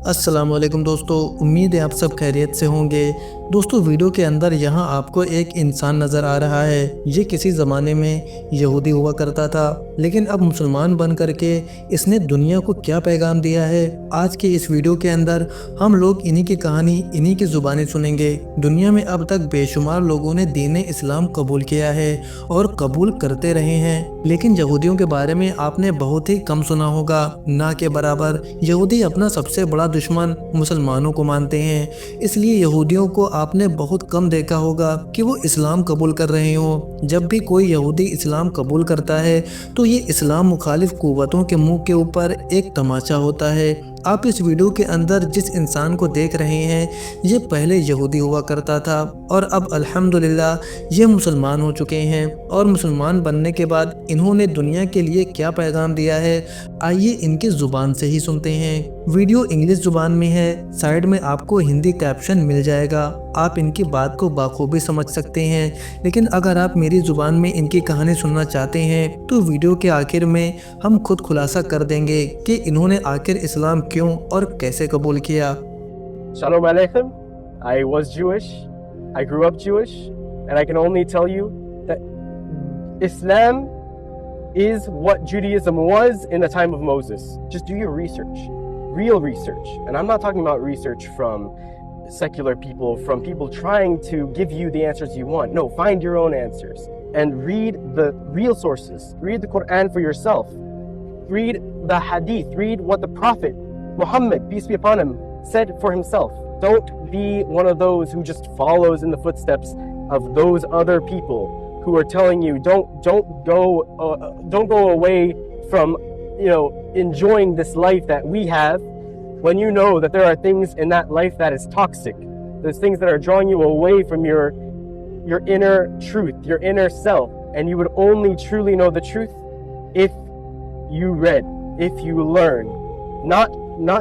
अस्सलाम वालेकुम दोस्तों, उम्मीद है आप सब खैरियत से होंगे। दोस्तों वीडियो के अंदर यहाँ आपको एक इंसान नज़र आ रहा है। ये किसी ज़माने में यहूदी हुआ करता था, लेकिन अब मुसलमान बन करके इसने दुनिया को क्या पैगाम दिया है। आज के इस वीडियो के अंदर हम लोग इन्हीं की कहानी, इन्हीं की ज़ुबानी सुनेंगे। दुनिया में अब तक बेशुमार लोगों ने दीन इस्लाम कबूल किया है और कबूल करते रहे हैं, लेकिन यहूदियों के बारे में आपने बहुत ही कम सुना होगा। ना के बराबर यहूदी अपना सबसे बड़ा दुश्मन मुसलमानों को मानते हैं, इसलिए यहूदियों को आपने बहुत कम देखा होगा कि वो इस्लाम कबूल कर रहे हो। जब भी कोई यहूदी इस्लाम कबूल करता है तो ये इस्लाम मुखालिफ कुव्वतों के मुंह के ऊपर एक तमाचा होता है। आप इस वीडियो के अंदर जिस इंसान को देख रहे हैं ये पहले यहूदी हुआ करता था और अब अल्हम्दुलिल्लाह ये मुसलमान हो चुके हैं। और मुसलमान बनने के बाद इन्होंने दुनिया के लिए क्या पैगाम दिया है, आइए इनकी ज़ुबान से ही सुनते हैं। वीडियो इंग्लिश ज़ुबान में है, साइड में आपको हिंदी कैप्शन मिल जाएगा। आप इनकी बात को बाखूबी समझ सकते हैं, लेकिन अगर आप मेरी ज़ुबान में इनकी कहानी सुनना चाहते हैं तो वीडियो के आखिर में हम खुद खुलासा कर देंगे कि इन्होंने आखिर इस्लाम क्यों और कैसे कबूल किया। Shalom Aleichem. I was Jewish. I grew up Jewish. And I can only tell you that Islam is what Judaism was in the time of Moses. Just do your research. Real research. And I'm not talking about research from secular people, from people trying to give you the answers you want. No, find your own answers. And read the real sources. Read the Quran for yourself. Read the Hadith. Read what the Prophet Muhammad, peace be upon him, said for himself. Don't be one of those who just follows in the footsteps of those other people who are telling you don't go away from enjoying this life that we have, when you know that there are things in that life that is toxic. There's things that are drawing you away from your inner truth, your inner self, and you would only truly know the truth if you read, if you learn, not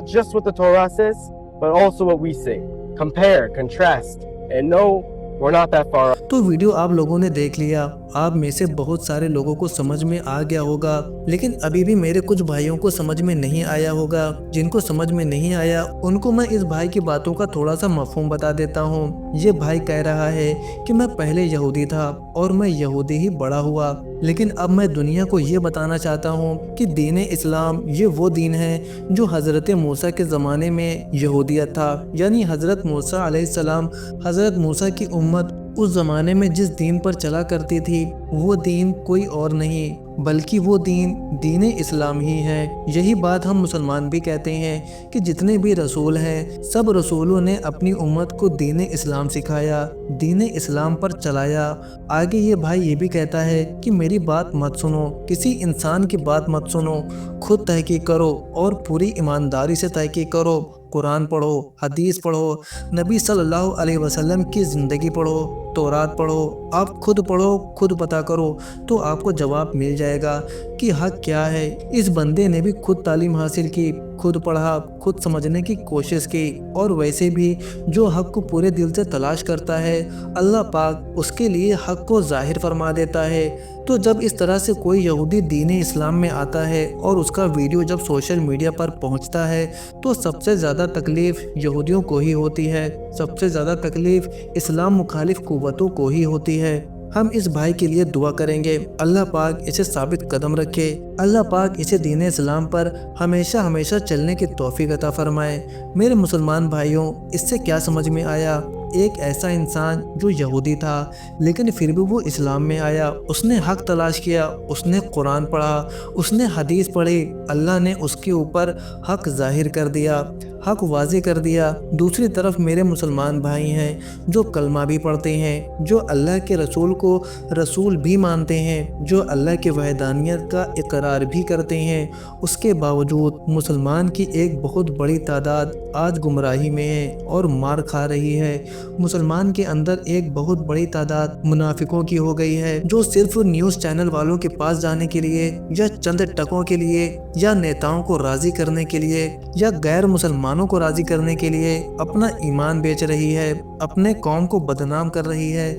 just what the Torah says, but also what we say. Compare, contrast, and know we're not that far off. तो video आप लोगों ने देख लिया, आप में से बहुत सारे लोगों को समझ में आ गया होगा, लेकिन अभी भी मेरे कुछ भाइयों को समझ में नहीं आया होगा। जिनको समझ में नहीं आया उनको मैं इस भाई की बातों का थोड़ा सा मफहूम बता देता हूँ। ये भाई कह रहा है कि मैं पहले यहूदी था और मैं यहूदी ही बड़ा हुआ, लेकिन अब मैं दुनिया को ये बताना चाहता हूँ कि दीन इस्लाम ये वो दीन है जो हज़रत मूसा के ज़माने में यहूदियत था। यानी हज़रत मूसा अलैहिस्सलाम, हज़रत मूसा की उम्मत उस ज़माने में जिस दीन पर चला करती थी वो दीन कोई और नहीं बल्कि वो दीन इस्लाम ही है। यही बात हम मुसलमान भी कहते हैं कि जितने भी रसूल हैं सब रसूलों ने अपनी उम्मत को दीन इस्लाम सिखाया, दीन इस्लाम पर चलाया। आगे ये भाई ये भी कहता है कि मेरी बात मत सुनो, किसी इंसान की बात मत सुनो, खुद तहकीक करो और पूरी ईमानदारी से तहकीक करो। कुरान पढ़ो, हदीस पढ़ो, नबी सल्लल्लाहु अलैहि वसल्लम की ज़िंदगी पढ़ो, तौरात पढ़ो, आप खुद पढ़ो, खुद पता करो तो आपको जवाब मिल जाएगा कि हक क्या है। इस बंदे ने भी खुद तालीम हासिल की, खुद पढ़ा, खुद समझने की कोशिश की, और वैसे भी जो हक को पूरे दिल से तलाश करता है अल्लाह पाक उसके लिए हक को ज़ाहिर फरमा देता है। तो जब इस तरह से कोई यहूदी दीन इस्लाम में आता है और उसका वीडियो जब सोशल मीडिया पर पहुंचता है तो सबसे ज़्यादा तकलीफ़ यहूदियों को ही होती है, सबसे ज़्यादा तकलीफ़ इस्लाम मुखालिफ कुव्वतों को ही होती है। हम इस भाई के लिए दुआ करेंगे, अल्लाह पाक इसे साबित कदम रखे, अल्लाह पाक इसे दीन इस्लाम पर हमेशा हमेशा चलने की तौफीक अता फरमाए। मेरे मुसलमान भाइयों, इससे क्या समझ में आया? एक ऐसा इंसान जो यहूदी था लेकिन फिर भी वो इस्लाम में आया, उसने हक तलाश किया, उसने कुरान पढ़ा, उसने हदीस पढ़ी, अल्लाह ने उसके ऊपर हक ज़ाहिर कर दिया, हक वाज़े कर दिया। दूसरी तरफ मेरे मुसलमान भाई हैं जो कलमा भी पढ़ते हैं, जो अल्लाह के रसूल को रसूल भी मानते हैं, जो अल्लाह के वहदानियत का इकरार भी करते हैं, उसके बावजूद मुसलमान की एक बहुत बड़ी तादाद आज गुमराही में है और मार खा रही है। मुसलमान के अंदर एक बहुत बड़ी तादाद मुनाफिकों की हो गई है जो सिर्फ न्यूज़ चैनल वालों के पास जाने के लिए या चंद टकों के लिए या नेताओं को राज़ी करने के लिए या गैर मुसलमानों को राज़ी करने के लिए अपना ईमान बेच रही है, अपने कौम को बदनाम कर रही है।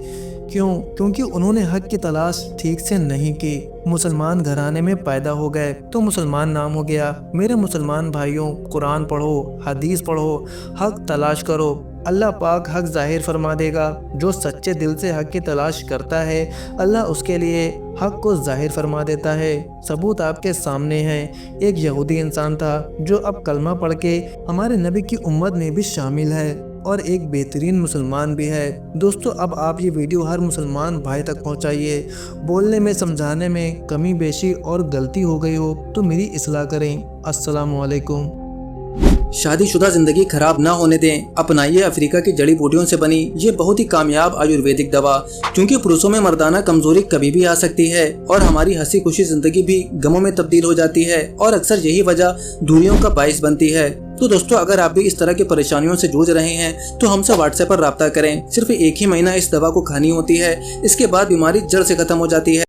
क्यों? क्योंकि उन्होंने हक की तलाश ठीक से नहीं की। मुसलमान घराने में पैदा हो गए तो मुसलमान नाम हो गया। मेरे मुसलमान भाइयों, कुरान पढ़ो, हदीस पढ़ो, हक तलाश करो। अल्लाह पाक हक जाहिर फरमा देगा। जो सच्चे दिल से हक की तलाश करता है, अल्लाह उसके लिए हक को जाहिर फरमा देता है। सबूत आपके सामने है। एक यहूदी इंसान था जो अब कलमा पढ़ के हमारे नबी की उम्मत में भी शामिल है और एक बेहतरीन मुसलमान भी है। दोस्तों, अब आप ये वीडियो हर मुसलमान भाई तक पहुंचाइए। बोलने में, समझाने में कमी बेशी और गलती हो गई हो तो मेरी इस्लाह करें। अस्सलामु अलैकुम। शादीशुदा जिंदगी खराब ना होने दें। अपनाइए अफ्रीका की जड़ी बूटियों से बनी ये बहुत ही कामयाब आयुर्वेदिक दवा। क्योंकि पुरुषों में मर्दाना कमजोरी कभी भी आ सकती है और हमारी हंसी खुशी जिंदगी भी गमों में तब्दील हो जाती है और अक्सर यही वजह दूरियों का बाइस बनती है। तो दोस्तों, अगर आप भी इस तरह की परेशानियों से जूझ रहे हैं तो हमसे व्हाट्सएप पर राब्ता करें। सिर्फ 1 ही महीना इस दवा को खानी होती है। इसके बाद बीमारी जड़ से खत्म हो जाती है।